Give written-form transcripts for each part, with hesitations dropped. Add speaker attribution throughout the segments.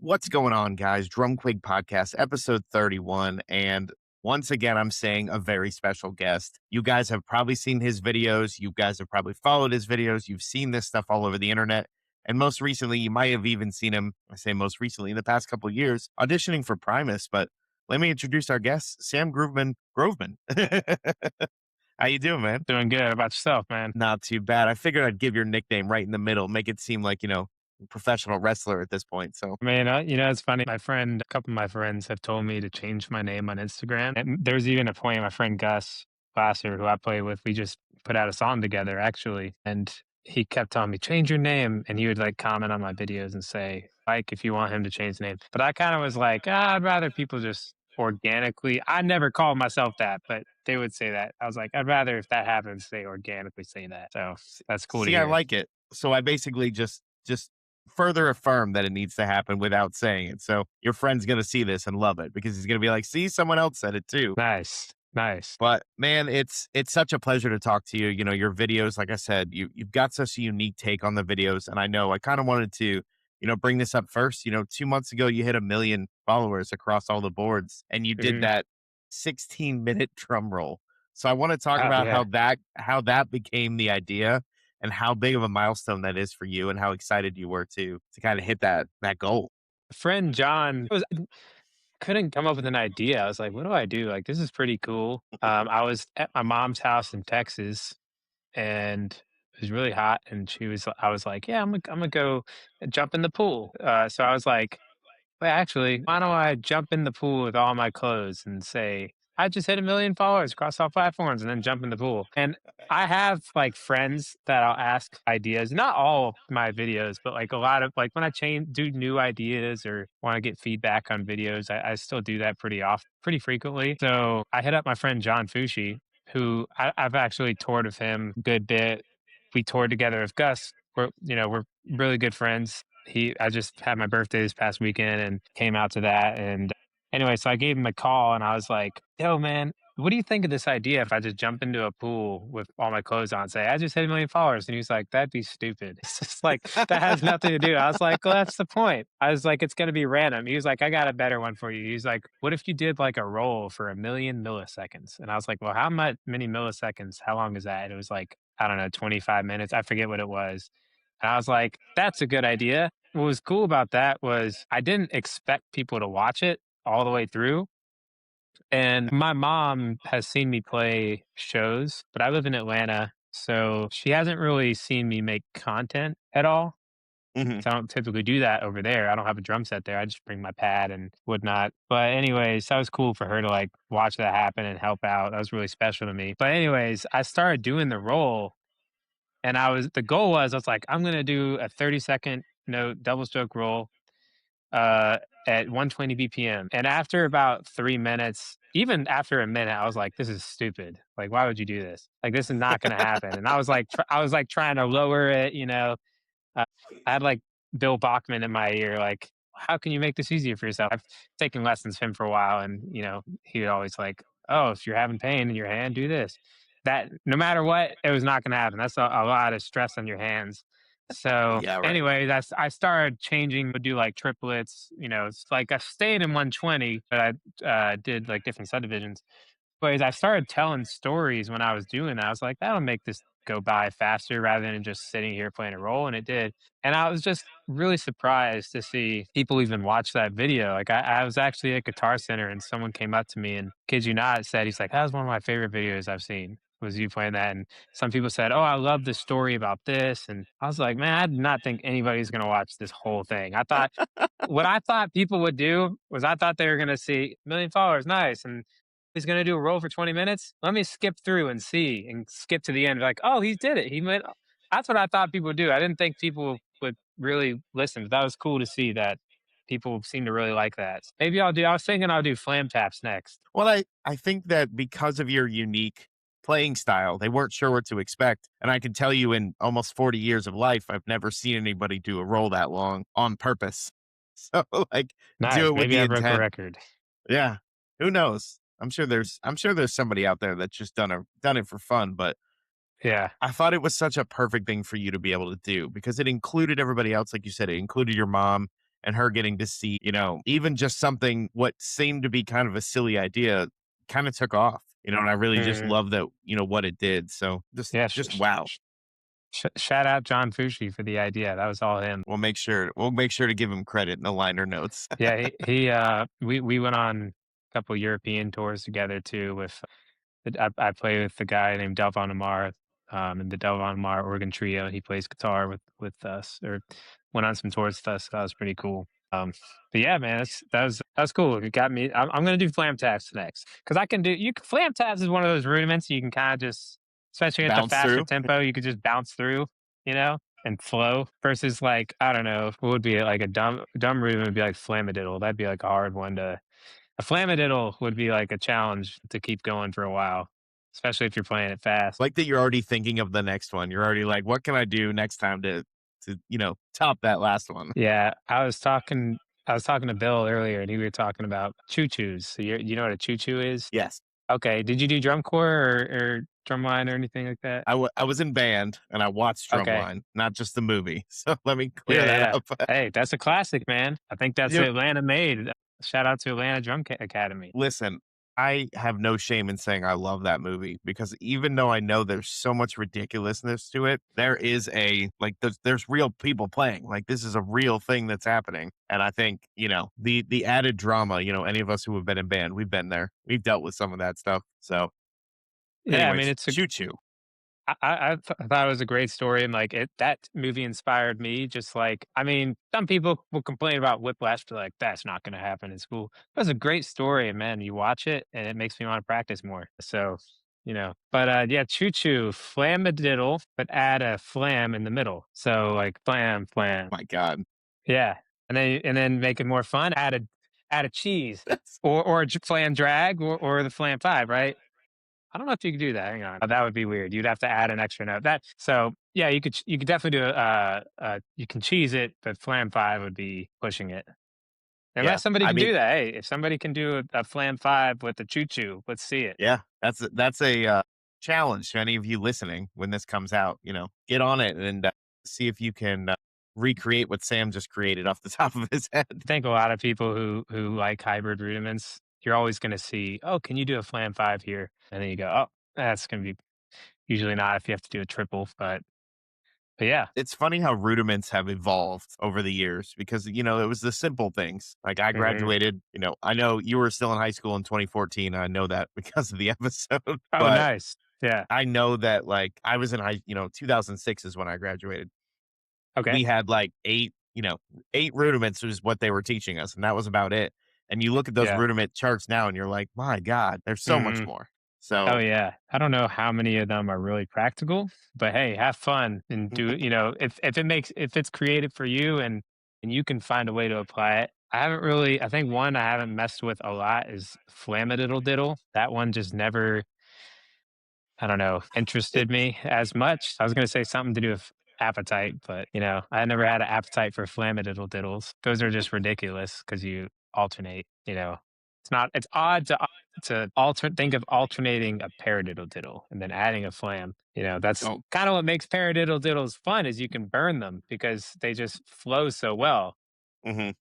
Speaker 1: What's going on, guys? DrumQuig podcast, episode 31. And once again, I'm saying a very special guest. You guys have probably seen his videos. You guys have probably followed his videos. You've seen this stuff all over the internet. And most recently, you might have even seen him, I say most recently, in the past couple of years, auditioning for Primus. But let me introduce our guest, Sam Groveman. How you doing, man?
Speaker 2: Doing good. How about yourself, man?
Speaker 1: Not too bad. I figured I'd give your nickname right in the middle, make it seem like, professional wrestler at this point. So
Speaker 2: Man, it's funny. A couple of my friends have told me to change my name on Instagram. And there's even a point, my friend Gus Glasser, who I play with, we just put out a song together, actually. And he kept telling me, change your name. And he would like comment on my videos and say, like, if you want him to change the name. But I kind of was like, I'd rather people just organically. I never called myself that, but they would say that. I was like, I'd rather if that happens, they organically say that. So that's cool to
Speaker 1: see, I
Speaker 2: hear.
Speaker 1: like it. So I basically just further affirm that it needs to happen without saying it. So your friend's gonna see this and love it because he's gonna be like, see, someone else said it too.
Speaker 2: Nice. Nice.
Speaker 1: But man, it's such a pleasure to talk to you. You know, your videos, like I said, you've got such a unique take on the videos. And I know I kind of wanted to, bring this up first. 2 months ago you hit 1 million followers across all the boards and you did
Speaker 2: Mhm.
Speaker 1: that 16-minute drum roll. So I want to talk
Speaker 2: Oh,
Speaker 1: about
Speaker 2: yeah.
Speaker 1: how that became the idea and how big of a milestone that is for you and how excited you were to kind of hit that goal.
Speaker 2: Friend John couldn't come up with an idea. I was like, "What do I do? Like, this is pretty cool." I was at my mom's house in Texas, and it was really hot, and I was like, "Yeah, I'm gonna go jump in the pool." So I was like, "Well, actually, why don't I jump in the pool with all my clothes and say, I just hit 1 million followers across all platforms and then jump in the pool." And I have like friends that I'll ask ideas, not all of my videos, but like a lot of like when I do new ideas or want to get feedback on videos, I still do that pretty frequently. So I hit up my friend John Fushi, who I've actually toured with him a good bit. We toured together with Gus. We're really good friends. I just had my birthday this past weekend and came out to that. And anyway, so I gave him a call and I was like, yo, man, what do you think of this idea if I just jump into a pool with all my clothes on, say, I just hit 1 million followers? And he was like, that'd be stupid. It's just like, that has nothing to do. I was like, well, that's the point. I was like, it's going to be random. He was like, I got a better one for you. He's like, what if you did like a roll for 1 million milliseconds? And I was like, well, many milliseconds? How long is that? And it was like, I don't know, 25 minutes. I forget what it was. And I was like, that's a good idea. What was cool about that was I didn't expect people to watch it all the way through. And my mom has seen me play shows, but I live in Atlanta. So she hasn't really seen me make content at all.
Speaker 1: Mhm.
Speaker 2: So I don't typically do that over there. I don't have a drum set there. I just bring my pad and whatnot. But anyways, that was cool for her to like watch that happen and help out. That was really special to me. But anyways, I started doing the roll and the goal was I was like, I'm gonna do a 30-second note double stroke roll uh, at 120 BPM. And after about 3 minutes, even after a minute, I was like, this is stupid. Like, why would you do this? Like, this is not going to happen. And I was like trying to lower it, uh, I had like Bill Bachman in my ear, like, how can you make this easier for yourself? I've taken lessons from him for a while. And, he always like, oh, if you're having pain in your hand, do this. That no matter what, it was not going to happen. That's a lot of stress on your hands. So
Speaker 1: Yeah, right.
Speaker 2: anyway, I started changing to do like triplets. It's like I stayed in 120, but I did like different subdivisions. But as I started telling stories when I was doing that, I was like, that'll make this go by faster rather than just sitting here playing a role. And it did. And I was just really surprised to see people even watch that video. Like I was actually at Guitar Center and someone came up to me and kid you not said, he's like, that was one of my favorite videos I've seen was you playing that. And some people said, oh, I love the story about this. And I was like, man, I did not think anybody's going to watch this whole thing. What I thought people would do was I thought they were going to see 1 million followers. Nice. And he's going to do a roll for 20 minutes. Let me skip through and see and skip to the end. Like, oh, he did it. He went. That's what I thought people would do. I didn't think people would really listen. But that was cool to see that people seem to really like that. Maybe I was thinking I'll do flam taps next.
Speaker 1: Well, I think that because of your unique playing style, they weren't sure what to expect. And I can tell you in almost 40 years of life, I've never seen anybody do a roll that long on purpose. So like do
Speaker 2: Nice.
Speaker 1: it with
Speaker 2: Maybe
Speaker 1: the
Speaker 2: I broke a
Speaker 1: intent.
Speaker 2: record.
Speaker 1: Yeah. Who knows? I'm sure there's somebody out there that's just done it for fun, but
Speaker 2: Yeah.
Speaker 1: I thought it was such a perfect thing for you to be able to do because it included everybody else. Like you said, it included your mom and her getting to see, even just something what seemed to be kind of a silly idea kind of took off, and I really just
Speaker 2: Mhm.
Speaker 1: love that, what it did. So
Speaker 2: Yeah,
Speaker 1: just wow.
Speaker 2: shout out John Fucci for the idea, that was all him.
Speaker 1: We'll make sure to give him credit in the liner notes.
Speaker 2: Yeah, we went on a couple European tours together too with I play with the guy named Delvon Lamarr, in the Delvon Lamarr organ trio. He plays guitar with us, or went on some tours with us. So that was pretty cool. But yeah, man, that's cool. You got me. I'm gonna do flam taps next because I can do. Flam taps is one of those rudiments you can kind of just, especially at the
Speaker 1: Bounce
Speaker 2: faster
Speaker 1: through.
Speaker 2: tempo, you could just bounce through, you know, and flow. Versus like I don't know, what would be like a dumb rudiment would be like flamadiddle. That'd be like a hard one to a flamadiddle would be like a challenge to keep going for a while, especially if you're playing it fast.
Speaker 1: Like that you're already thinking of the next one. You're already like, what can I do next time to top that last one?
Speaker 2: Yeah, I was talking to Bill earlier, and we were talking about choo-choos. So you know what a choo-choo is?
Speaker 1: Yes.
Speaker 2: Okay, did you do drum corps or drumline or anything like that?
Speaker 1: I was in band and I watched
Speaker 2: Okay.
Speaker 1: Drumline, not just the movie. So let me clear
Speaker 2: Yeah,
Speaker 1: that
Speaker 2: yeah.
Speaker 1: up.
Speaker 2: Hey, that's a classic, man. I think that's
Speaker 1: Yep.
Speaker 2: Atlanta made. Shout out to Atlanta Academy.
Speaker 1: Listen, I have no shame in saying I love that movie because even though I know there's so much ridiculousness to it, there is there's real people playing. Like this is a real thing that's happening. And I think, the added drama, any of us who have been in band, we've been there. We've dealt with some of that stuff. So
Speaker 2: Yeah, I mean,
Speaker 1: anyways, choo choo.
Speaker 2: I thought it was a great story, and like that movie inspired me. Just like, I mean, some people will complain about Whiplash, but like that's not going to happen in school. It was a great story, and man, you watch it, and it makes me want to practice more. So, but yeah, choo choo, flamadiddle, but add a flam in the middle. So like flam, flam,
Speaker 1: My God.
Speaker 2: yeah, and then make it more fun. Add a cheese,
Speaker 1: That's
Speaker 2: or a flam drag, or the flam five, right? I don't know if you could do that. Hang on. That would be weird. You'd have to add an extra note. Yeah, you could definitely do you can cheese it, but flam 5 would be pushing it.
Speaker 1: yeah.
Speaker 2: Unless somebody
Speaker 1: I
Speaker 2: can
Speaker 1: mean,
Speaker 2: do that. Hey, if somebody can do a flam 5 with the choo choo, let's see it.
Speaker 1: yeah, that's a challenge to any of you listening when this comes out. Get on it and see if you can recreate what Sam just created off the top of his head.
Speaker 2: I think a lot of people who like hybrid rudiments, you're always going to see, oh, can you do a flam 5 here? And then you go, oh, that's going to be usually not if you have to do a triple, but yeah.
Speaker 1: It's funny how rudiments have evolved over the years because it was the simple things. Like I
Speaker 2: Hmm.
Speaker 1: graduated. I know you were still in high school in 2014. I know that because of the episode,
Speaker 2: Oh,
Speaker 1: but
Speaker 2: nice. Yeah.
Speaker 1: I know that like I was in 2006 is when I graduated.
Speaker 2: Okay.
Speaker 1: We had like eight rudiments was what they were teaching us, and that was about it. And you look at those
Speaker 2: Yeah.
Speaker 1: rudiment charts now, and you're like, my God, there's so much
Speaker 2: Hmm.
Speaker 1: more.
Speaker 2: Oh
Speaker 1: So
Speaker 2: yeah. I don't know how many of them are really practical, but hey, have fun and do it, if it's creative for you and you can find a way to apply it. I think one I haven't messed with a lot is Flamadiddle Diddle. That one just never, I don't know,
Speaker 1: it,
Speaker 2: interested me as much. I was gonna say something to do with appetite, but I never had an appetite for Flamadiddle Diddles. Those are just ridiculous because you alternate, it's odd to think of alternating a paradiddle diddle and then adding a flam. That's
Speaker 1: oh,
Speaker 2: kind of what makes paradiddle diddles fun is you can burn them because they just flow so well.
Speaker 1: mhm.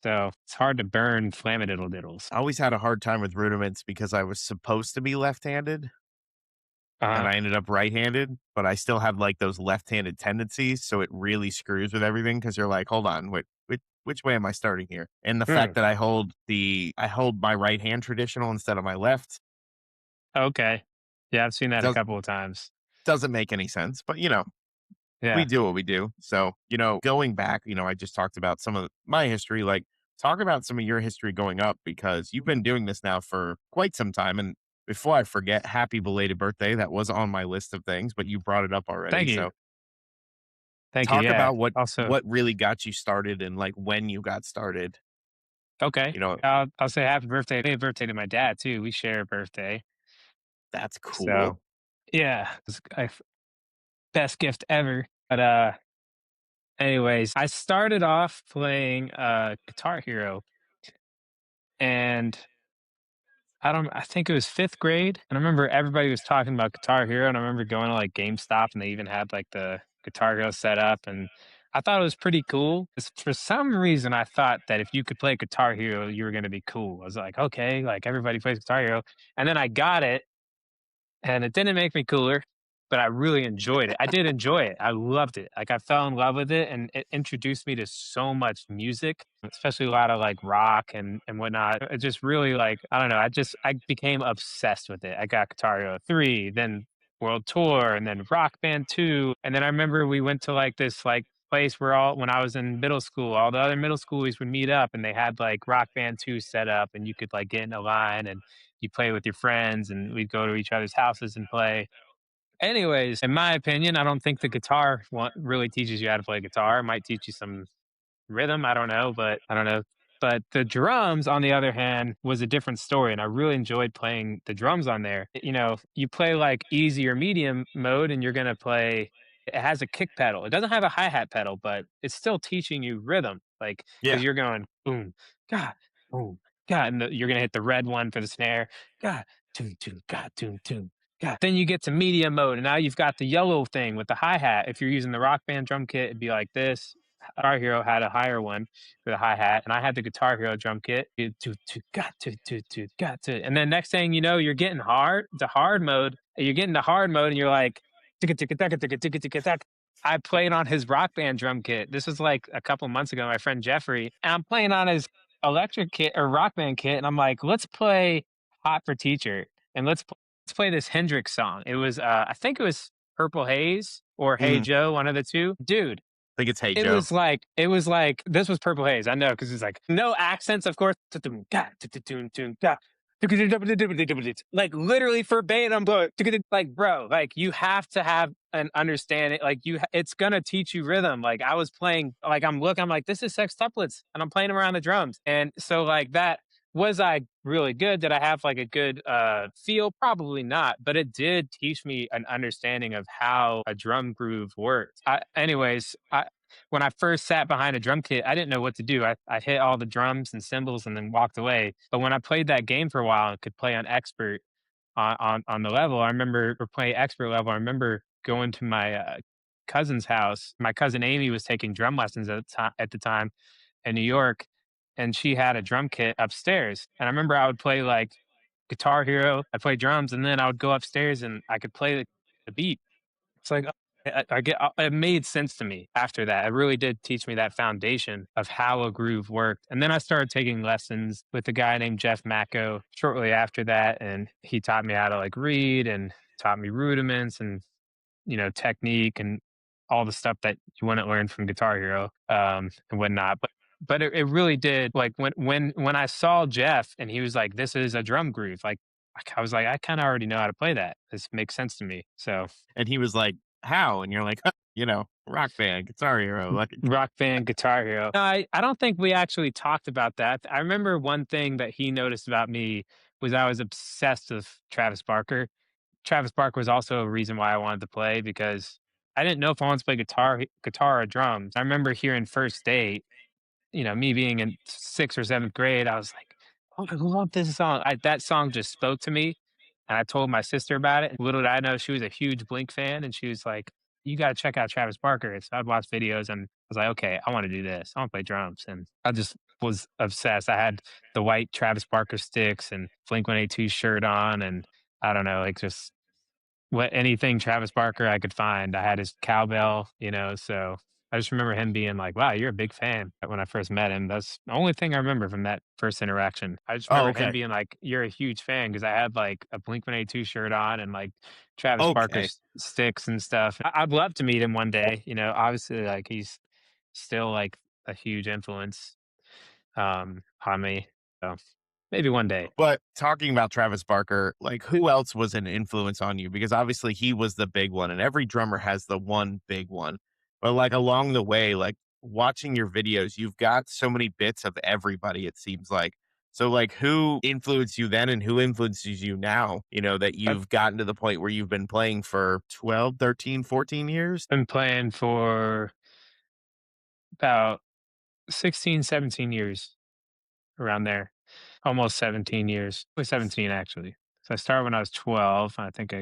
Speaker 2: So it's hard to burn flamadiddle diddles.
Speaker 1: I always had a hard time with rudiments because I was supposed to be left-handed and
Speaker 2: Uh-huh.
Speaker 1: I ended up right-handed, but I still have like those left-handed tendencies. So it really screws with everything because you're like, hold on, which way am I starting here? And the
Speaker 2: Hmm.
Speaker 1: fact that I hold my right hand traditional instead of my left
Speaker 2: Okay. Yeah, I've seen that a
Speaker 1: does
Speaker 2: couple of times.
Speaker 1: doesn't make any sense. But we
Speaker 2: Yeah.
Speaker 1: do what we do. So, going back, I just talked about some of my history. Like, talk about some of your history going up because you've been doing this now for quite some time. And before I forget, happy belated birthday. That was on my list of things, but you brought it up already.
Speaker 2: Thank you.
Speaker 1: So,
Speaker 2: Thank you.
Speaker 1: talk
Speaker 2: Yeah.
Speaker 1: about what
Speaker 2: Also,
Speaker 1: what really got you started and like when you got started.
Speaker 2: okay.
Speaker 1: You know,
Speaker 2: I'll say happy birthday to my dad too. We share a birthday.
Speaker 1: that's
Speaker 2: So
Speaker 1: cool.
Speaker 2: yeah, best gift ever. But anyways, I started off playing Guitar Hero, and I think it was 5th grade, and I remember everybody was talking about Guitar Hero, and I remember going to like GameStop, and they even had like the Guitar Hero set up, and I thought it was pretty cool. 'Cause for some reason, I thought that if you could play Guitar Hero, you were gonna be cool. I was like, "Okay, like, everybody plays Guitar Hero." And then I got it, and it didn't make me cooler, but I really enjoyed it. I did enjoy it. I loved it. Like, I fell in love with it, and it introduced me to so much music, especially a lot of, like, rock and whatnot. It just really, like, I don't know, I became obsessed with it. I got Guitar Hero 3, then World Tour, and then Rock Band 2, and then I remember we went to, like, this, like, place where all when I was in middle school, all the other middle schoolies would meet up, and they had, like, Rock Band 2 set up, and you could, like, get in a line, and you play with your friends, and we'd go to each other's houses and play. Anyways, in my opinion, I don't think the guitar really teaches you how to play guitar. It might teach you some rhythm. I don't know, but I don't know. But the drums, on the other hand, was a different story, and I really enjoyed playing the drums on there. You know, you play like easy or medium mode, and you're gonna play. It has a kick pedal. It doesn't have a hi hat pedal, but it's still teaching you rhythm, like
Speaker 1: Yeah.
Speaker 2: because you're going boom, God, boom, God, and you're gonna hit the red one for the snare, God, tune, tune, God, tune, tune. God. Then you get to medium mode, and now you've got the yellow thing with the hi hat. If you're using the Rock Band drum kit, it'd be like this. Guitar Hero had a higher one for the hi hat, and I had the Guitar Hero drum kit. Got to, and then next thing you know, you're getting the hard mode. You're getting the hard mode, and you're like, ticka, ticka, ticka, ticka, ticka, ticka, ticka. I played on his Rock Band drum kit. This was like a couple months ago. My friend Jeffrey, and I'm playing on his electric kit or Rock Band kit, and I'm like, let's play Hot for Teacher, and let's play this Hendrix song. It was, I think it was Purple Haze or Hey
Speaker 1: Mm, I
Speaker 2: Joe, one of the two. Dude,
Speaker 1: think it's Hey
Speaker 2: it
Speaker 1: Joe.
Speaker 2: was like this was Purple Haze, I know, because it's like, no accents, of course. Like, literally verbatim, bro. Like, bro, like, you have to have an understanding, like, it's gonna teach you rhythm. Like, I was playing, like, I'm like, "This is sextuplets," and I'm playing around the drums, and so, like, that was I really good? Did I have, like, a good, feel? Probably not, but it did teach me an understanding of how a drum groove works. I when I first sat behind a drum kit, I didn't know what to do. I hit all the drums and cymbals and then walked away. But when I played that game for a while and could play on expert on the level, I remember or play expert level. I remember going to my cousin's house. My cousin Amy was taking drum lessons at the time in New York, and she had a drum kit upstairs. And I remember I would play like Guitar Hero. I'd play drums, and then I would go upstairs and I could play the beat. It's like, I get it made sense to me after that. It really did teach me that foundation of how a groove worked. And then I started taking lessons with a guy named Jeff Macko shortly after that, and he taught me how to, like, read and taught me rudiments and, technique and all the stuff that you wouldn't learn from Guitar Hero, and whatnot. But it really did, like, when I saw Jeff and he was like, "This is a drum groove," like, I was like, "I kinda already know how to play that. This makes sense to me." So
Speaker 1: And he was like, "How?" And you're like, Rock Band, Guitar Hero." Like,
Speaker 2: Rock Band, Guitar Hero. No, I don't think we actually talked about that. I remember one thing that he noticed about me was I was obsessed with Travis Barker. Travis Barker was also a reason why I wanted to play because I didn't know if I wanted to play guitar or drums. I remember hearing First Date, me being in 6th or 7th grade, I was like, "Oh, I love this song." That song just spoke to me, and I told my sister about it. Little did I know she was a huge Blink fan, and she was like, "You gotta check out Travis Barker." So I'd watch videos, and I was like, "Okay, I wanna do this. I wanna play drums," and I just was obsessed. I had the white Travis Barker sticks and Blink-182 shirt on, and I don't know, like, just anything Travis Barker I could find. I had his cowbell, so I just remember him being like, "Wow, you're a big fan." When I first met him, that's the only thing I remember from that first interaction. I just
Speaker 1: "Oh,
Speaker 2: remember him
Speaker 1: okay.
Speaker 2: being like, "You're a huge fan," because I had like a Blink-182 shirt on and like Travis Barker
Speaker 1: Okay."
Speaker 2: sticks and stuff. I'd love to meet him one day. Obviously, like, he's still like a huge influence on me. So maybe one day.
Speaker 1: But talking about Travis Barker, like, who else was an influence on you? Because obviously he was the big one, and every drummer has the one big one. But, like, along the way, like, watching your videos, you've got so many bits of everybody, it seems like. So, like, who influenced you then and who influences you now, that
Speaker 2: I've
Speaker 1: you've gotten to the point where you've been playing for 12, 13, 14 years?
Speaker 2: been playing for about 16, 17 years, around there. Almost 17 years. 17 actually. So I started when I was 12. I think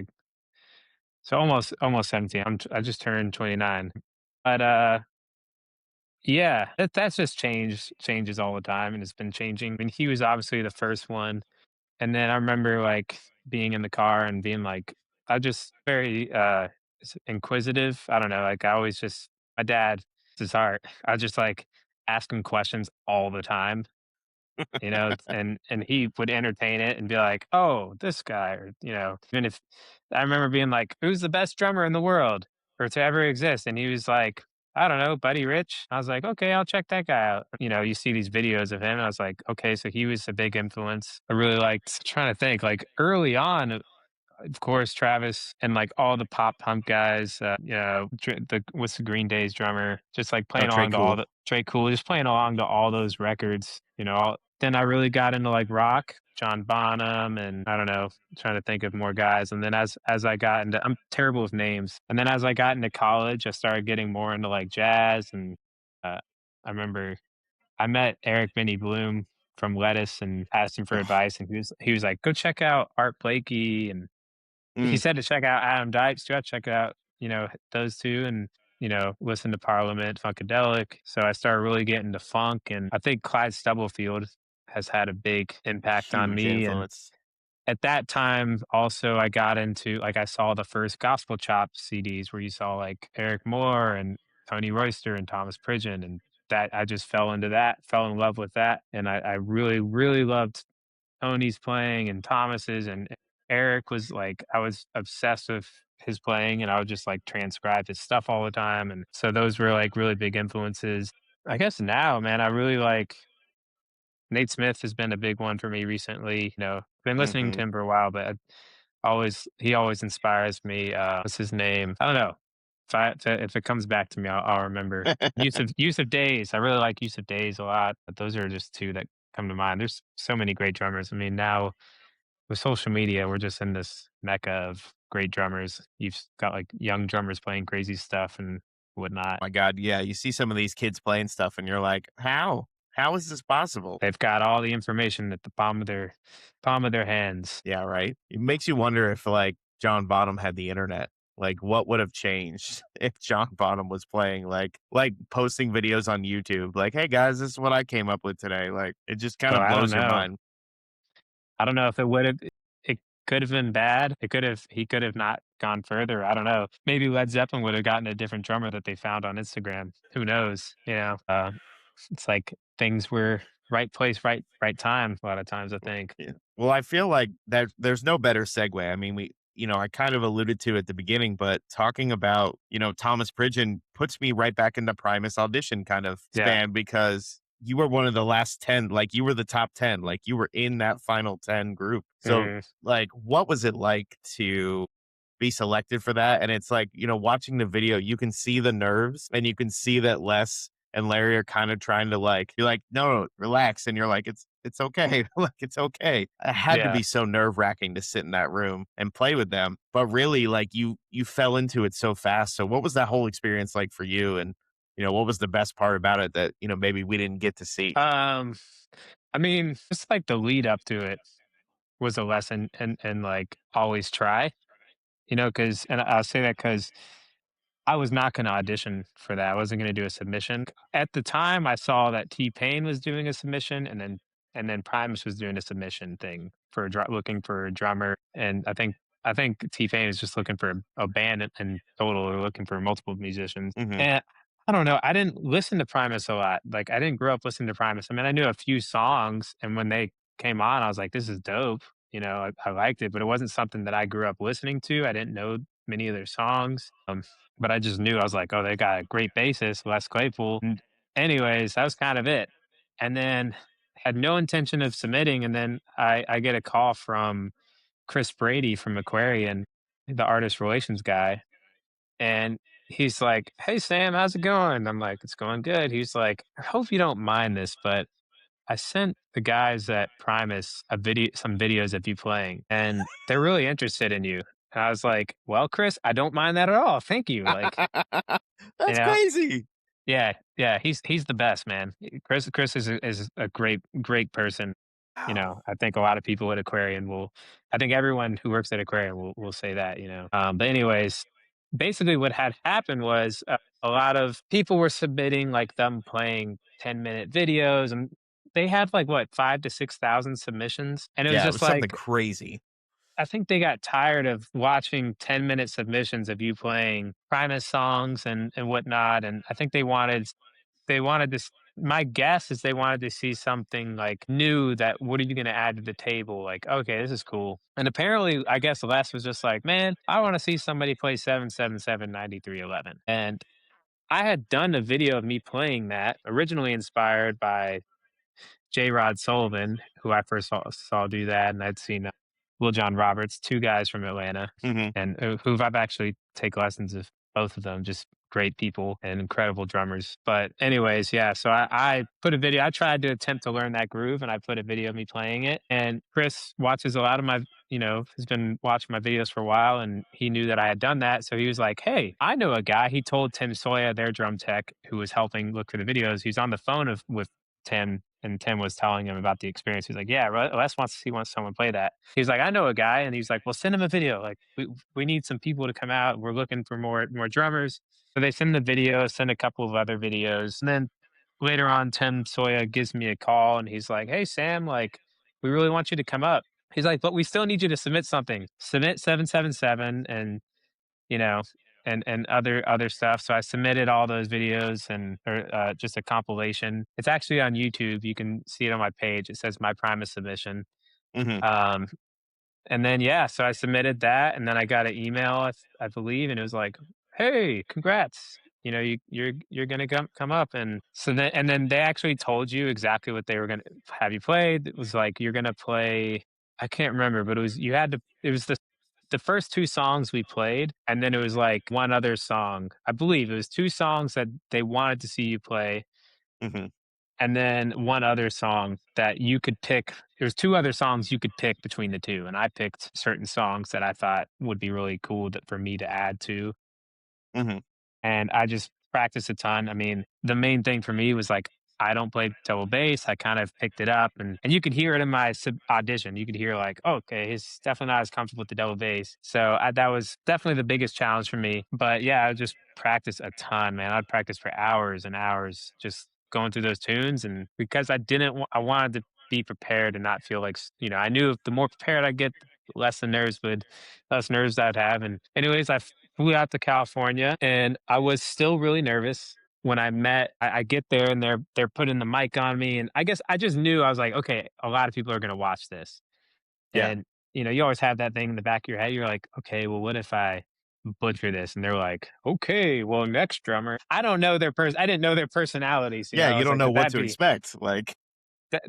Speaker 2: so almost 17. I just turned 29. But Yeah, that's just changes all the time, and it's been changing. I mean, he was obviously the first one, and then I remember, like, being in the car and being like I just very, inquisitive. I don't know, like, I always just my dad, his heart. I just, like, ask him questions all the time. And he would entertain it and be like, "Oh, this guy," or, even if I remember being like, "Who's the best drummer in the world or to ever exist?" And he was like, "I don't know, Buddy Rich." I was like, "Okay, I'll check that guy out." You see these videos of him, and I was like, "Okay, so he was a big influence." I really liked trying to think, like, early on, of course, Travis and, like, all the pop punk guys, what's the Green Day's drummer, just, like,
Speaker 1: Oh,
Speaker 2: playing
Speaker 1: Trey
Speaker 2: along to all
Speaker 1: Cool.
Speaker 2: the Trey Cool, just playing along to all those records, then I really got into, like, rock, John Bonham, and I don't know, trying to think of more guys, and then as I got into I'm terrible with names, and then as I got into college, I started getting more into, like, jazz, and, uh, I remember I met Eric Benny Bloom from Lettuce and asked him for
Speaker 1: Ugh.
Speaker 2: advice, and he was like, "Go check out Art Blakey," and he
Speaker 1: Mm,
Speaker 2: said to check out Adam Dykes too. I check out, those 2 and, listen to Parliament, Funkadelic. So I started really getting to funk, and I think Clyde Stubblefield has had a big impact on
Speaker 1: huge
Speaker 2: me, and
Speaker 1: influence.
Speaker 2: at that time, also, I got into like, I saw the first Gospel Chop CDs where you saw, like, Eric Moore and Tony Royster and Thomas Pridgen, and that I just fell into that, fell in love with that, and I really, really loved Tony's playing and Thomas's, and Eric was like I was obsessed with his playing, and I would just, like, transcribe his stuff all the time, and so those were, like, really big influences. I guess now, man, I really like Nate Smith has been a big one for me recently, been listening to
Speaker 1: Mhm.
Speaker 2: him for a while, but he always inspires me. What's his name? I don't know. If it comes back to me, I'll remember. Use of Days. I really like Use of Days a lot. But those are just 2 that come to mind. There's so many great drummers. I mean, now with social media, we're just in this mecca of great drummers. You've got, like, young drummers playing crazy stuff and whatnot.
Speaker 1: My god, yeah, you see some of these kids playing stuff and you're like, "How? How is this possible?"
Speaker 2: They've got all the information at the palm of their hands.
Speaker 1: Yeah, right? It makes you wonder if, like, John Bonham had the internet. Like, what would have changed if John Bonham was playing, like, posting videos on YouTube, like, "Hey, guys, this is what I came up with today." Like, it just
Speaker 2: Oh,
Speaker 1: kinda
Speaker 2: I don't
Speaker 1: blows your
Speaker 2: know.
Speaker 1: mind.
Speaker 2: I don't know if it would have it could have been bad. He could have not gone further. I don't know. Maybe Led Zeppelin would have gotten a different drummer that they found on Instagram. Who knows? It's like things were right place, right time a lot of times, I think.
Speaker 1: Yeah. Well, I feel like there's no better segue. I mean, I kind of alluded to at the beginning, but talking about, Thomas Pridgen puts me right back in the Primus audition kind of
Speaker 2: Yeah.
Speaker 1: span because you were one of the last 10, like you were the top 10, like you were in that final 10 group. So,
Speaker 2: Mhm.
Speaker 1: like, what was it like to be selected for that? And it's like, watching the video, you can see the nerves and you can see that Les and Larry are kind of trying to like, you're like, no, relax. And you're like, it's okay. Like, it's okay. It had to
Speaker 2: Yeah.
Speaker 1: be so nerve wracking to sit in that room and play with them. But really, like you fell into it so fast. So what was that whole experience like for you? And, what was the best part about it that, maybe we didn't get to see?
Speaker 2: Um, I mean, just like the lead up to it was a lesson and like always try, because and I'll say that because I was not gonna audition for that. I wasn't gonna do a submission. At the time, I saw that T-Pain was doing a submission, and then Primus was doing a submission thing for looking for a drummer, and I think T-Pain is just looking for a band in total, or looking for multiple musicians.
Speaker 1: Hmm.
Speaker 2: And I don't know, I didn't listen to Primus a lot. Like, I didn't grow up listening to Primus. I mean, I knew a few songs, and when they came on, I was like, "This is dope." I liked it, but it wasn't something that I grew up listening to. I didn't know many of their songs. But I just knew I was like, "Oh, they got a great bassist, Les Claypool." And anyways, that was kind of it. And then had no intention of submitting, and then I get a call from Chris Brady from Aquarian, the artist relations guy, and he's like, "Hey, Sam, how's it going?" I'm like, "It's going good." He's like, "I hope you don't mind this, but I sent the guys at Primus some videos of you playing, and they're really interested in you." And I was like, "Well, Chris, I don't mind that at all. Thank you." Like, you
Speaker 1: That's
Speaker 2: know,
Speaker 1: crazy.
Speaker 2: yeah, yeah, he's the best, man. Chris is a great person.
Speaker 1: Wow.
Speaker 2: I think a lot of people at Aquarian I think everyone who works at Aquarian will say that. But anyways, basically what had happened was a lot of people were submitting like them playing 10-minute videos, and they had like what 5 to 6 thousand submissions, and it was
Speaker 1: Yeah, it
Speaker 2: just
Speaker 1: was something
Speaker 2: like
Speaker 1: crazy.
Speaker 2: I think they got tired of watching 10-minute submissions of you playing Primus songs and whatnot, and I think they wanted this. My guess is they wanted to see something like new. That what are you going to add to the table? Like, okay, this is cool. And apparently, I guess Les was just like, man, I want to see somebody play 777 9311. And I had done a video of me playing that, originally inspired by J. Rod Sullivan, who I first saw do that, and I'd seen Will John Roberts, two guys from Atlanta,
Speaker 1: Hmm.
Speaker 2: and who I've actually take lessons of both of them. Just great people and incredible drummers. But anyways, yeah. So I put a video. I tried to attempt to learn that groove, and I put a video of me playing it. And Chris watches a lot of my. Has been watching my videos for a while, and he knew that I had done that. So he was like, "Hey, I know a guy." He told Tim Soya, their drum tech, who was helping look for the videos. He's on the phone with Tim, and Tim was telling him about the experience. He's like, "Yeah, Les wants to see wants someone play that." He's like, "I know a guy," and he's like, "Well, send him a video. Like, we need some people to come out. We're looking for more drummers." So they send the video, send a couple of other videos, and then later on, Tim Soya gives me a call, and he's like, "Hey, Sam, like, we really want you to come up." He's like, "But we still need you to submit something. Submit 777 and you know, and other stuff." So I submitted all those videos and or just a compilation. It's actually on YouTube. You can see it on my page. It says my Primus submission.
Speaker 1: Hmm.
Speaker 2: Um, and then yeah, so I submitted that, and then I got an email, I believe, and it was like, "Hey, congrats! You're gonna come up." And then they actually told you exactly what they were gonna have you play. It was like you're gonna play. I can't remember, but it was you had to. It was the first two songs we played, and then it was like one other song. I believe it was two songs that they wanted to see you play,
Speaker 1: Hmm.
Speaker 2: and then one other song that you could pick. There's two other songs you could pick between the two, and I picked certain songs that I thought would be really cool for me to add to,
Speaker 1: Hmm.
Speaker 2: and I just practiced a ton. I mean, the main thing for me was like I don't play double bass. I kind of picked it up, and you could hear it in my audition. You could hear like, oh, okay, he's definitely not as comfortable with the double bass. So that was definitely the biggest challenge for me. But yeah, I would just practice a ton, man. I'd practice for hours and hours, just going through those tunes, and because I didn't, I wanted to be prepared and not feel like I knew if the more prepared I get, the less nerves I'd have. And anyways, flew out to California, and I was still really nervous when I get there, and they're putting the mic on me, and I guess I just knew. I was like, okay, a lot of people are gonna watch this.
Speaker 1: Yeah.
Speaker 2: And you always have that thing in the back of your head. You're like, okay, well, what if I butcher this? And they're like, okay, well, next drummer. I didn't know their personalities.
Speaker 1: Yeah.
Speaker 2: I
Speaker 1: You
Speaker 2: was
Speaker 1: don't
Speaker 2: like,
Speaker 1: know
Speaker 2: would
Speaker 1: what
Speaker 2: that
Speaker 1: to
Speaker 2: be
Speaker 1: expect. Like,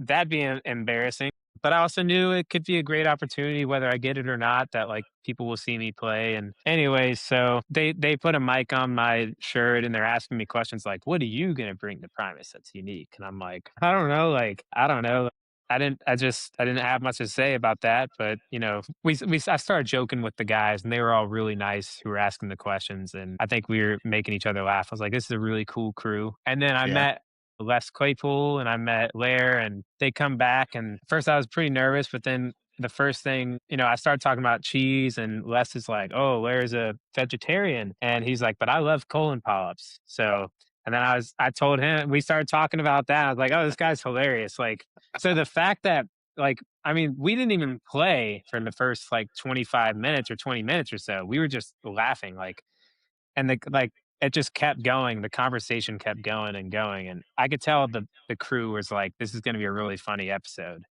Speaker 2: that'd be embarrassing. But I also knew it could be a great opportunity, whether I get it or not, that like people will see me play. And anyways, so they put a mic on my shirt, and they're asking me questions like, "What are you gonna bring to Primus that's unique?" And I'm like, I don't know, like I don't know. I didn't have much to say about that, but I started joking with the guys, and they were all really nice who were asking the questions, and I think we were making each other laugh. I was like, this is a really cool crew. And then I
Speaker 1: yeah.
Speaker 2: met Les Claypool and I met Lair, and they come back. And first I was pretty nervous, but then the first thing, I started talking about cheese, and Les is like, "Oh, Lair's a vegetarian," and he's like, "But I love colon polyps." So, and then I told him, we started talking about that. I was like, "Oh, this guy's hilarious!" Like, so the fact that I mean, we didn't even play for the first like 25 minutes or 20 minutes or so. We were just laughing, and it just kept going. The conversation kept going and going, and I could tell the crew was like, "This is going to be a really funny episode,"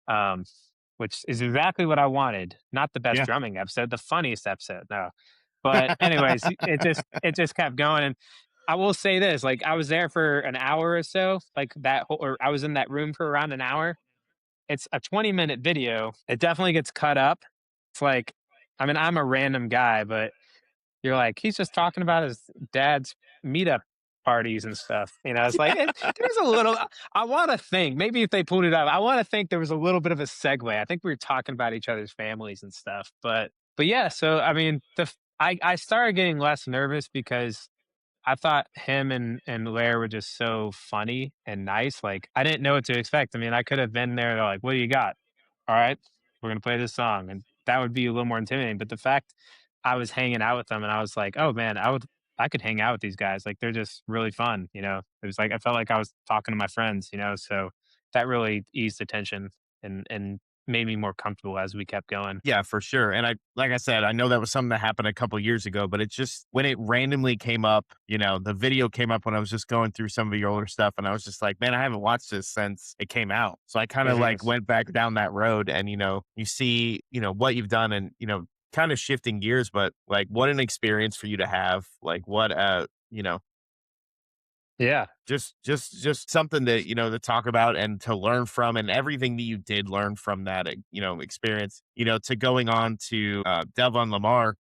Speaker 2: um, which is exactly what I wanted. Not the best
Speaker 1: Yeah.
Speaker 2: drumming episode, the funniest episode. No, but anyways, it just kept going. And I will say this: like I was there for an hour or so, or I was in that room for around an hour. It's a 20-minute video. It definitely gets cut up. It's like, I mean, I'm a random guy, but you're like, he's just talking about his dad's meetup parties and stuff. It's like there's a little. I want to think maybe if they pulled it up, I want to think there was a little bit of a segue. I think we were talking about each other's families and stuff. But yeah. So I mean, I started getting less nervous because I thought him and Lair were just so funny and nice. Like I didn't know what to expect. I mean, I could have been there. They're like, "What do you got? All right, we're gonna play this song," and that would be a little more intimidating. But the fact I was hanging out with them and I was like, "Oh, man, I could hang out with these guys, like, they're just really fun," you know? It was like I felt like I was talking to my friends, you know? So that really eased the tension and made me more comfortable as we kept going.
Speaker 1: Yeah, for sure. And I, like I said, I know that was something that happened a couple years ago, but it just when it randomly came up, the video came up when I was just going through some of your older stuff, and I was just like, man, I haven't watched this since it came out. So I kind of
Speaker 2: Mhm.
Speaker 1: like went back down that road, and you see, what you've done, and kind of shifting gears, but like, what an experience for you to have. Like, what
Speaker 2: Yeah.
Speaker 1: just something that, to talk about and to learn from, and everything that you did learn from that, experience, to going on to, Delvon Lamarr.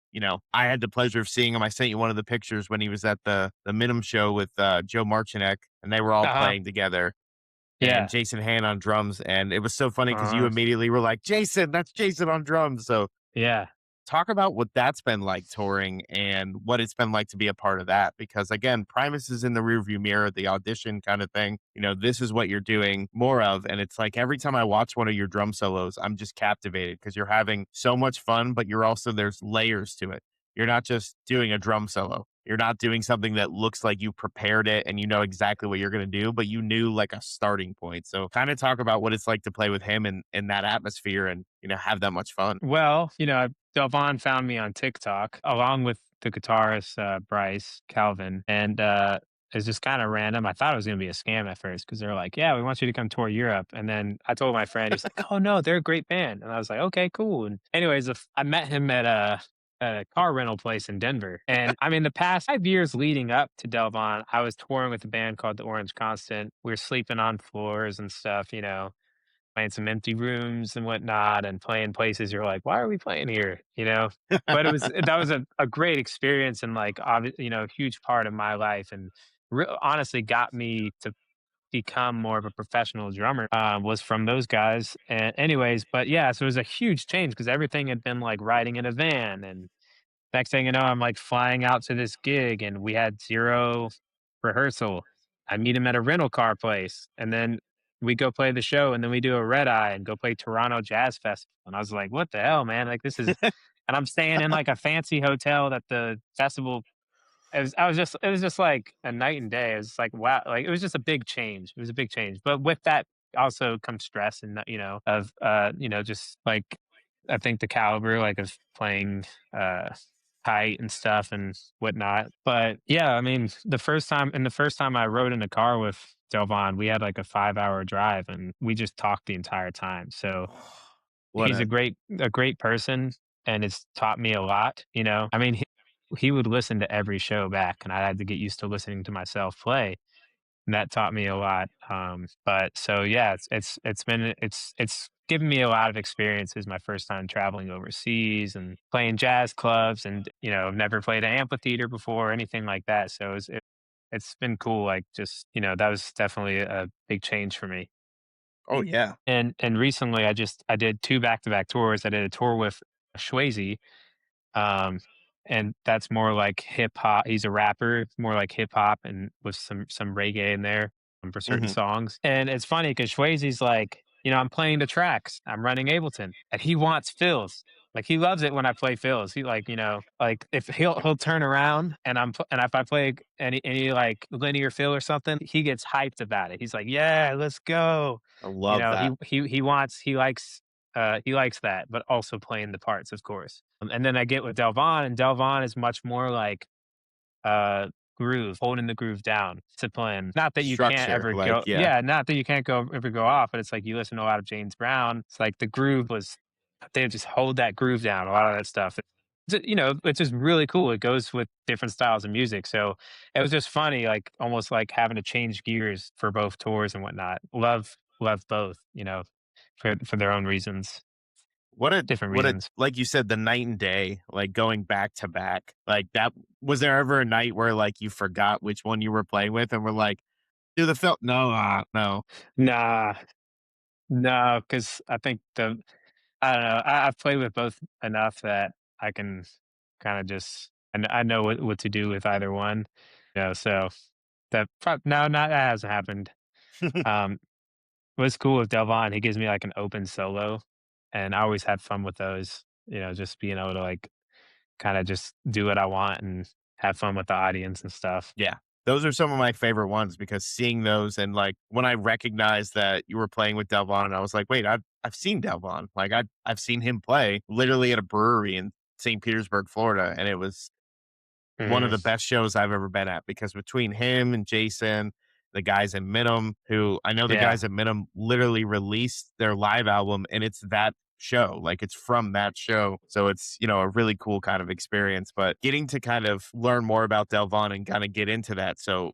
Speaker 1: I had the pleasure of seeing him. I sent you one of the pictures when he was at the Minim show with, Joe Marchinek, and they were all
Speaker 2: Uh-huh.
Speaker 1: playing together, and
Speaker 2: Yeah.
Speaker 1: Jason Han on drums, and it was so funny because you
Speaker 2: Uh-huh.
Speaker 1: immediately were like, "Jason, that's Jason on drums." So
Speaker 2: Yeah.
Speaker 1: talk about what that's been like touring and what it's been like to be a part of that. Because again, Primus is in the rearview mirror, the audition kind of thing. This is what you're doing more of. And it's like every time I watch one of your drum solos, I'm just captivated because you're having so much fun, but you're also, there's layers to it. You're not just doing a drum solo. You're not doing something that looks like you prepared it and you know exactly what you're going to do, but you knew like a starting point. So kind of talk about what it's like to play with him in that atmosphere and, have that much fun.
Speaker 2: Well, Delvon found me on TikTok along with the guitarist, Bryce Calvin, and, it's just kinda random. I thought it was gonna be a scam at first because 'cause they're like, "Yeah, we want you to come tour Europe," and then I told my friend, he's like, "Oh, no, they're a great band," and I was like, "Okay, cool," and anyways, I met him at a car rental place in Denver, and, I mean, the past 5 years leading up to Delvon, I was touring with a band called the Orange Constant. We were sleeping on floors and stuff, playing some empty rooms and whatnot and playing places you're like, "Why are we playing here?" You know? But that was a great experience and, like, a huge part of my life and honestly got me to become more of a professional drummer, was from those guys, and anyways, but yeah, so it was a huge change because everything had been, like, riding in a van and next thing you know, I'm like flying out to this gig and we had 0 rehearsal. I meet him at a rental car place and then we go play the show and then we do a red eye and go play Toronto Jazz Festival. And I was like, what the hell, man? Like this is and I'm staying in like a fancy hotel that the festival it was just like a night and day. It was like wow, like it was just a big change. It was a big change. But with that also comes stress and of just like I think the caliber like of playing uh tight and stuff and whatnot. But yeah, I mean the first time I rode in the car with Delvon, we had like a 5 hour drive and we just talked the entire time. So
Speaker 1: What
Speaker 2: he's
Speaker 1: a
Speaker 2: a great person, and it's taught me a lot, you know? I mean, he would listen to every show back, and I had to get used to listening to myself play, and that taught me a lot, but so, yeah, it's given me a lot of experiences my first time traveling overseas and playing jazz clubs and, I've never played an amphitheater before or anything like that, so it's been cool, like, just, that was definitely a big change for me.
Speaker 1: oh yeah.
Speaker 2: And recently, I did 2 back-to-back tours. I did a tour with Swayze, um, and that's more like hip hop. He's a rapper, it's more like hip hop and with some reggae in there, for certain
Speaker 1: Mhm.
Speaker 2: songs. And it's funny because Swayze's like, I'm playing the tracks, I'm running Ableton, and he wants fills. Like he loves it when I play fills. He like, like if he'll turn around and and if I play any like linear fill or something, he gets hyped about it. He's like, "Yeah, let's go."
Speaker 1: I love that.
Speaker 2: He likes that, but also playing the parts, of course. And then I get with Delvon, and Delvon is much more like uh groove, holding the groove down, discipline. Not that you can't
Speaker 1: Structure,
Speaker 2: ever
Speaker 1: like,
Speaker 2: go,
Speaker 1: yeah.
Speaker 2: yeah, not that you can't go ever go off, but it's like you listen to a lot of James Brown. It's like the groove was they just hold that groove down, a lot of that stuff. It's just really cool. It goes with different styles of music. So it was just funny, like almost like having to change gears for both tours and whatnot. Love both, for their own reasons, different
Speaker 1: What a
Speaker 2: reasons.
Speaker 1: like you said, the night and day, like, going back to back, like, that was there ever a night where, like, you forgot which one you were playing with and were like, "Do the fill" No, no.
Speaker 2: Nah, no, because I think I don't know. I've played with both enough that I can kind of just I know what to do with either one. So no, not that hasn't happened. Um, what's cool with Delvon, he gives me like an open solo, and I always had fun with those. Just being able to like kind of just do what I want and have fun with the audience and stuff.
Speaker 1: Yeah. Those are some of my favorite ones because seeing those and like when I recognized that you were playing with Delvon, I was like, wait, I've seen Delvon. Like I've seen him play literally at a brewery in St. Petersburg, Florida. And it was one of
Speaker 2: Mhm.
Speaker 1: the best shows I've ever been at because between him and Jason, the guys at Minim, who I know the
Speaker 2: Yeah,
Speaker 1: guys at Minim literally released their live album and it's that show. Like it's from that show. So it's, a really cool kind of experience. But getting to kind of learn more about Delvon and kind of get into that. So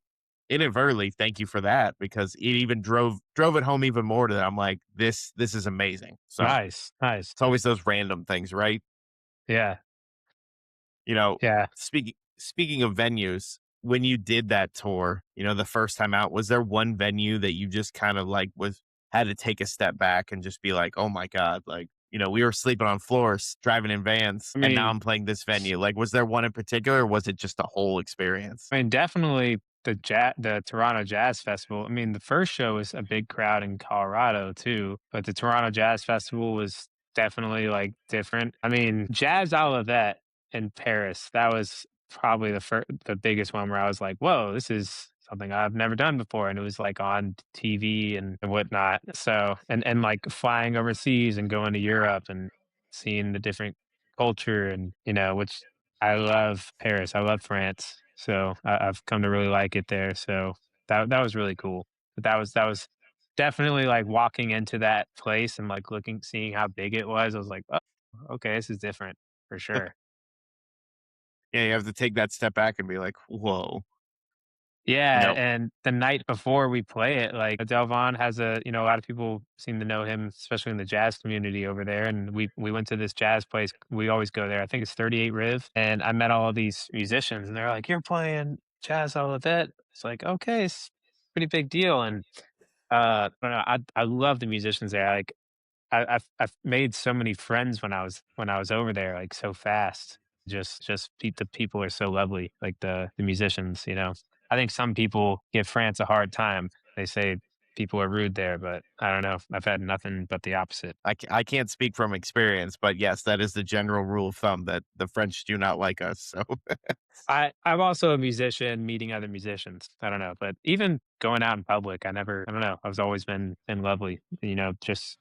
Speaker 1: inadvertently, thank you for that because it even drove it home even more to that. I'm like, this is amazing. So
Speaker 2: nice, nice.
Speaker 1: it's always those random things, right?
Speaker 2: Yeah,
Speaker 1: You know,
Speaker 2: yeah.
Speaker 1: speaking of venues, when you did that tour, the first time out, was there one venue that you just kind of like was had to take a step back and just be like, "Oh my god," like, we were sleeping on floors, driving in vans,
Speaker 2: I
Speaker 1: and now
Speaker 2: mean,
Speaker 1: I'm playing this venue. Like, was there one in particular or was it just a whole experience?
Speaker 2: definitely the Toronto Jazz Festival. I mean, the first show was a big crowd in Colorado too, but the Toronto Jazz Festival was definitely like different. I mean, Jazz Olivet in Paris, that was probably the biggest one where I was like, whoa, this is something I've never done before. And it was like on TV and whatnot. So and like flying overseas and going to Europe and seeing the different culture and which I love Paris. I love France. So I've come to really like it there. So that was really cool. But that was definitely like walking into that place and like seeing how big it was. I was like, oh, okay, this is different for sure.
Speaker 1: Yeah, you have to take that step back and be like, "Whoa." You
Speaker 2: Yeah,
Speaker 1: know,
Speaker 2: and the night before we play it, like Delvon has a lot of people seem to know him, especially in the jazz community over there. And we went to this jazz place. We always go there. I think it's 38 Riv. And I met all these musicians, and they're like, "You're playing jazz all of it." It's like, okay, it's a pretty big deal. And I don't know, I love the musicians there. Like I've made so many friends when I was over there, like so fast. The people are so lovely, like the musicians. I think some people give France a hard time. They say people are rude there, but I don't know. I've had nothing but the opposite.
Speaker 1: I can't speak from experience, but yes, that is the general rule of thumb that the French do not like us. So
Speaker 2: I'm also a musician, meeting other musicians. I don't know, but even going out in public, I don't know. I've always been lovely. Just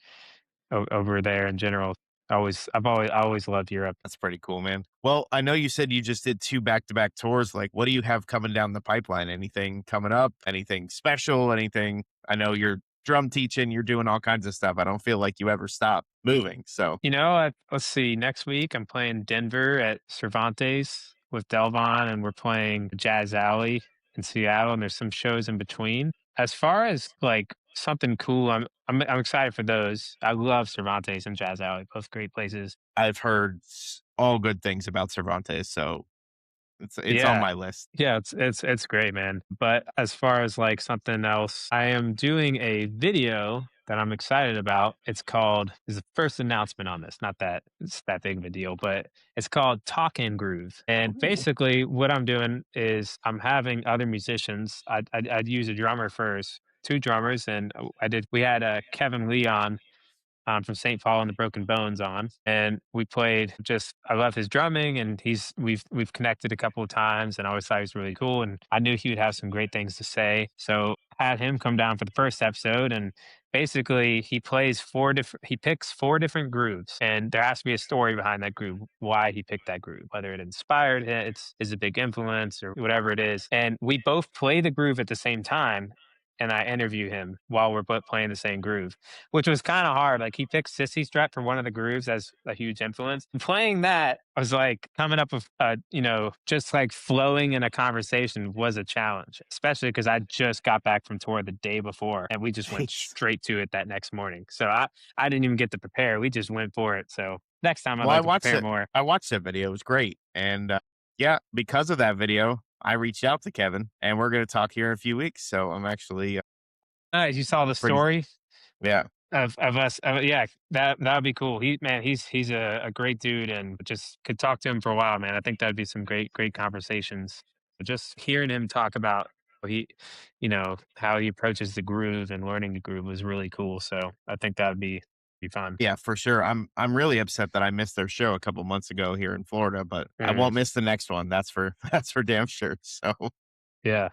Speaker 2: over there in general. I always loved Europe.
Speaker 1: that's pretty cool, man. Well, I know you said you just did 2 back-to-back tours, like, what do you have coming down the pipeline? Anything coming up? Anything special? Anything I know you're drum teaching, you're doing all kinds of stuff. I don't feel like you ever stop moving, so
Speaker 2: Let's see. Next week, I'm playing Denver at Cervantes with Delvon, and we're playing Jazz Alley in Seattle. And there's some shows in between. As far as like something cool, I'm excited for those. I love Cervantes and Jazz Alley, both great places.
Speaker 1: I've heard all good things about Cervantes, so it's on
Speaker 2: Yeah.
Speaker 1: my list.
Speaker 2: Yeah, it's great, man. But as far as like something else, I am doing a video that I'm excited about. Is the first announcement on this. Not that it's that big of a deal, but it's called Talk and Groove. And
Speaker 1: Ooh.
Speaker 2: basically what I'm doing is I'm having other musicians. I'd use a drummer first, two drummers, and we had Kevin Leon from St. Paul and the Broken Bones on, and we played. Just I love his drumming, and we've connected a couple of times, and I always thought he was really cool, and I knew he would have some great things to say. So I had him come down for the first episode, and basically he picks four different grooves, and there has to be a story behind that groove, why he picked that groove, whether it inspired him, is a big influence or whatever it is, and we both play the groove at the same time. And I interview him while we're both playing the same groove, which was kind of hard. Like he picked Sissy Strut for one of the grooves as a huge influence. And playing that, I was like coming up with, just like flowing in a conversation was a challenge, especially because I just got back from tour the day before and we just went
Speaker 1: Jeez.
Speaker 2: straight to it that next morning. So I didn't even get to prepare. We just went for it. So next time I'd
Speaker 1: Well,
Speaker 2: like to prepare more.
Speaker 1: I watched that video, it was great, and, yeah, because of that video, I reached out to Kevin, and we're gonna talk here in a few weeks, so I'm actually,
Speaker 2: Nice. You saw the
Speaker 1: pretty
Speaker 2: story
Speaker 1: yeah,
Speaker 2: of us. Yeah, that would be cool. He's a great dude, and just could talk to him for a while, man. I think that'd be some great conversations. But just hearing him talk about how he approaches the groove and learning the groove was really cool. So I think that would be Be fun.
Speaker 1: Yeah, for sure. I'm really upset that I missed their show a couple months ago here in Florida, but I
Speaker 2: Mm,
Speaker 1: won't miss the next one. That's for that's for damn sure.
Speaker 2: yeah.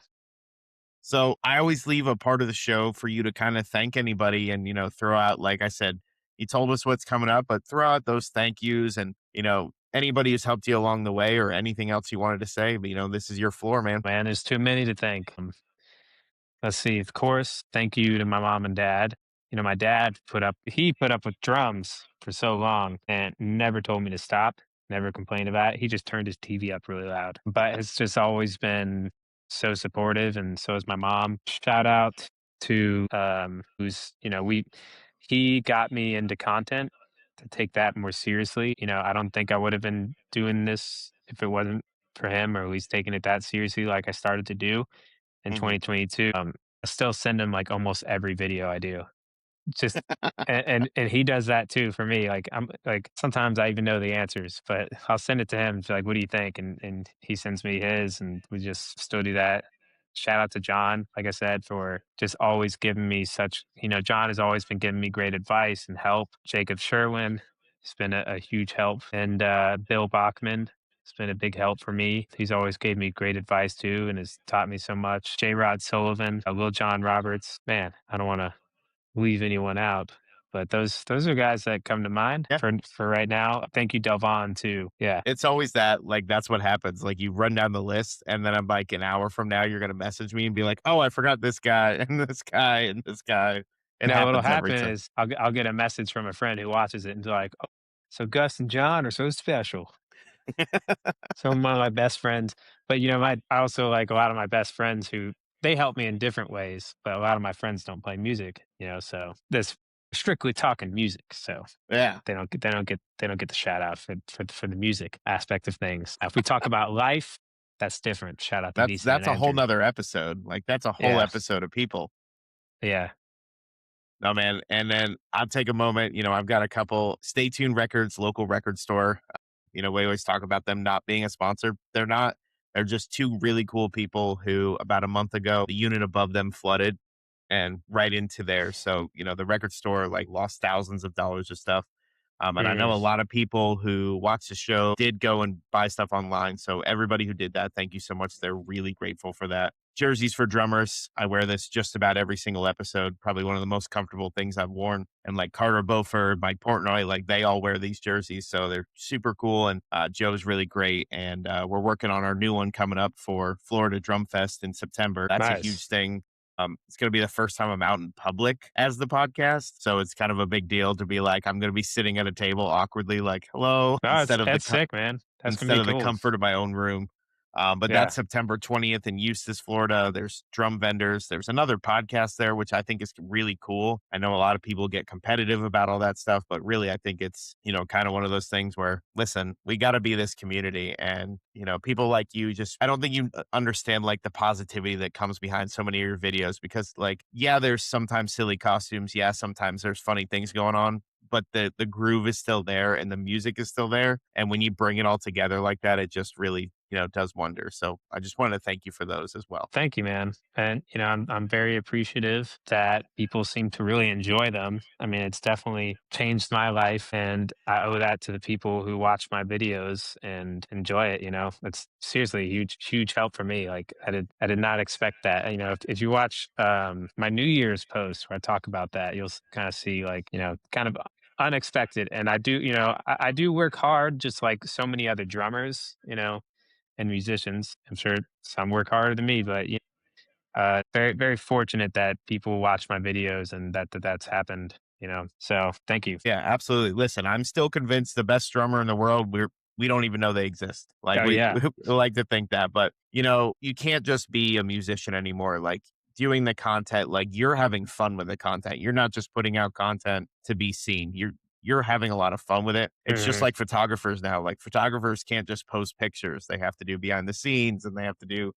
Speaker 1: So I always leave a part of the show for you to kind of thank anybody and, throw out, like I said, you told us what's coming up, but throw out those thank yous and, anybody who's helped you along the way or anything else you wanted to say. But, this is your floor, man.
Speaker 2: Man, there's too many to thank. Let's see. Of course, thank you to my mom and dad. My dad put up with drums for so long and never told me to stop, never complained about it. He just turned his TV up really loud. But it's just always been so supportive, and so is my mom. Shout out to who's, he got me into content to take that more seriously. I don't think I would have been doing this if it wasn't for him, or at least taking it that seriously like I started to do in
Speaker 1: Mhm.
Speaker 2: 2022. I still send him like almost every video I do. Just and he does that too for me. Like I'm like sometimes I even know the answers, but I'll send it to him. To like, what do you think? And he sends me his, and we just still do that. Shout out to John, like I said, for just always giving me such. John has always been giving me great advice and help. Jacob Sherwin has been a huge help, and Bill Bachman. It's been a big help for me. He's always gave me great advice too, and has taught me so much. J. Rod Sullivan, Will John Roberts. Man, I don't want to leave anyone out, but those are guys that come to mind
Speaker 1: Yeah.
Speaker 2: for right now. Thank you, Delvon, too. Yeah.
Speaker 1: It's always that, like, that's what happens. Like, you run down the list, and then I'm like, an hour from now, you're going to message me and be like, oh, I forgot this guy and this guy and this guy. It
Speaker 2: Now what'll
Speaker 1: happens every
Speaker 2: happen
Speaker 1: time.
Speaker 2: is I'll get a message from a friend who watches it and be like, "Oh, so Gus and John are so special." Some of my best friends, but I also like a lot of my best friends who they help me in different ways, but a lot of my friends don't play music, so this strictly talking music. So
Speaker 1: Yeah.
Speaker 2: they don't get the shout out for the music aspect of things. If we talk about life, that's different. Shout out to Beeson
Speaker 1: That's
Speaker 2: and
Speaker 1: a whole
Speaker 2: Andrew.
Speaker 1: nother episode. Like, that's a whole
Speaker 2: Yeah,
Speaker 1: episode of people.
Speaker 2: yeah.
Speaker 1: No, man. And then I'll take a moment. I've got a couple Stay Tuned Records, local record store. We always talk about them not being a sponsor. They're not. They're just two really cool people who, about a month ago, the unit above them flooded and right into there. So, the record store like lost thousands of dollars of stuff. And I know
Speaker 2: Mm,
Speaker 1: a lot of people who watched the show did go and buy stuff online. So everybody who did that, thank you so much. They're really grateful for that. Jerseys for drummers. I wear this just about every single episode. Probably one of the most comfortable things I've worn. And like Carter Beauford, Mike Portnoy, like they all wear these jerseys. So they're super cool. And Joe's really great. And we're working on our new one coming up for Florida Drum Fest in September. That's a huge
Speaker 2: nice.
Speaker 1: thing. It's going to be the first time I'm out in public as the podcast. So it's kind of a big deal to be like, I'm going to be sitting at a table awkwardly, like, hello,
Speaker 2: No, that's sick, man. That's gonna
Speaker 1: instead
Speaker 2: be
Speaker 1: of the
Speaker 2: cool.
Speaker 1: comfort of my own room. But
Speaker 2: Yeah.
Speaker 1: that's September 20th in Eustis, Florida. There's drum vendors. There's another podcast there, which I think is really cool. I know a lot of people get competitive about all that stuff, but really, I think it's, kind of one of those things where, listen, we got to be this community. And, people like you just, I don't think you understand like the positivity that comes behind so many of your videos because, like, yeah, there's sometimes silly costumes. Yeah, sometimes there's funny things going on, but the groove is still there and the music is still there. And when you bring it all together like that, it just really, does wonders. So I just wanted to thank you for those as well.
Speaker 2: Thank you, man. And I'm very appreciative that people seem to really enjoy them. I mean, it's definitely changed my life, and I owe that to the people who watch my videos and enjoy it. It's seriously a huge, huge help for me. Like I did not expect that. If you watch my New Year's post where I talk about that, you'll kind of see like kind of unexpected. And I do, I do work hard, just like so many other drummers. And musicians. I'm sure some work harder than me, but very very fortunate that people watch my videos and that's happened. So thank you.
Speaker 1: Yeah, absolutely. Listen, I'm still convinced the best drummer in the world, we don't even know they exist. Like
Speaker 2: Oh
Speaker 1: we,
Speaker 2: yeah.
Speaker 1: we like to think that, but you can't just be a musician anymore. Like doing the content, like you're having fun with the content. You're not just putting out content to be seen. You're having a lot of fun with it. It's just
Speaker 2: Mhm.
Speaker 1: like photographers now. Like photographers can't just post pictures. They have to do behind the scenes and they have to do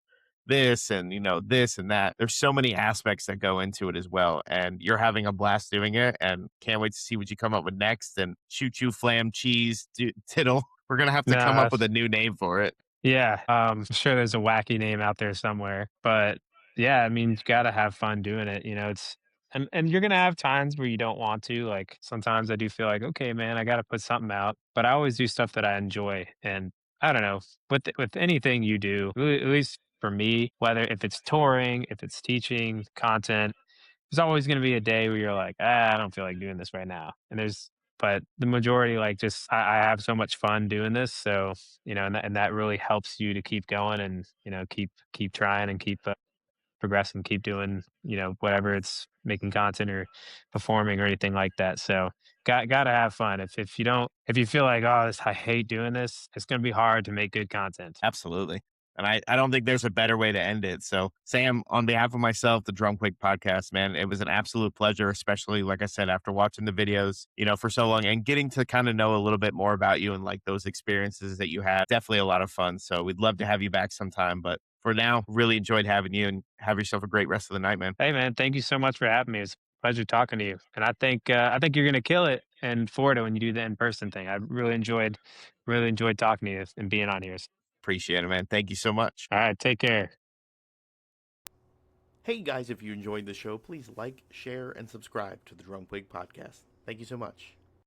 Speaker 1: this and this and that. There's so many aspects that go into it as well, and you're having a blast doing it and can't wait to see what you come up with next. And choo choo flam cheese tittle, we're gonna have to
Speaker 2: No,
Speaker 1: come up with a new name for it.
Speaker 2: yeah. I'm sure there's a wacky name out there somewhere, but yeah, I mean, you got to have fun doing it. It's And you're gonna have times where you don't want to. Like sometimes I do feel like, okay, man, I got to put something out. But I always do stuff that I enjoy. And I don't know, with anything you do, at least for me, whether if it's touring, if it's teaching content, there's always gonna be a day where you're like, I don't feel like doing this right now. But the majority, like, just I have so much fun doing this. So and that really helps you to keep going and keep trying and keep progress and keep doing, whatever it's making content or performing or anything like that. So gotta have fun. If you feel like, oh, I hate doing this, it's gonna be hard to make good content.
Speaker 1: Absolutely. And I don't think there's a better way to end it. So, Sam, on behalf of myself, the DrumQuig podcast, man, it was an absolute pleasure, especially like I said, after watching the videos, for so long and getting to kind of know a little bit more about you and like those experiences that you had. Definitely a lot of fun. So, we'd love to have you back sometime. But for now, really enjoyed having you and have yourself a great rest of the night, man.
Speaker 2: Hey man, thank you so much for having me. It's a pleasure talking to you. And I think you're gonna kill it in Florida when you do the in person thing. I really enjoyed talking to you and being on here.
Speaker 1: Appreciate it, man. Thank you so much.
Speaker 2: All right, take care.
Speaker 1: Hey guys, if you enjoyed the show, please like, share, and subscribe to the DrumQuig podcast. Thank you so much.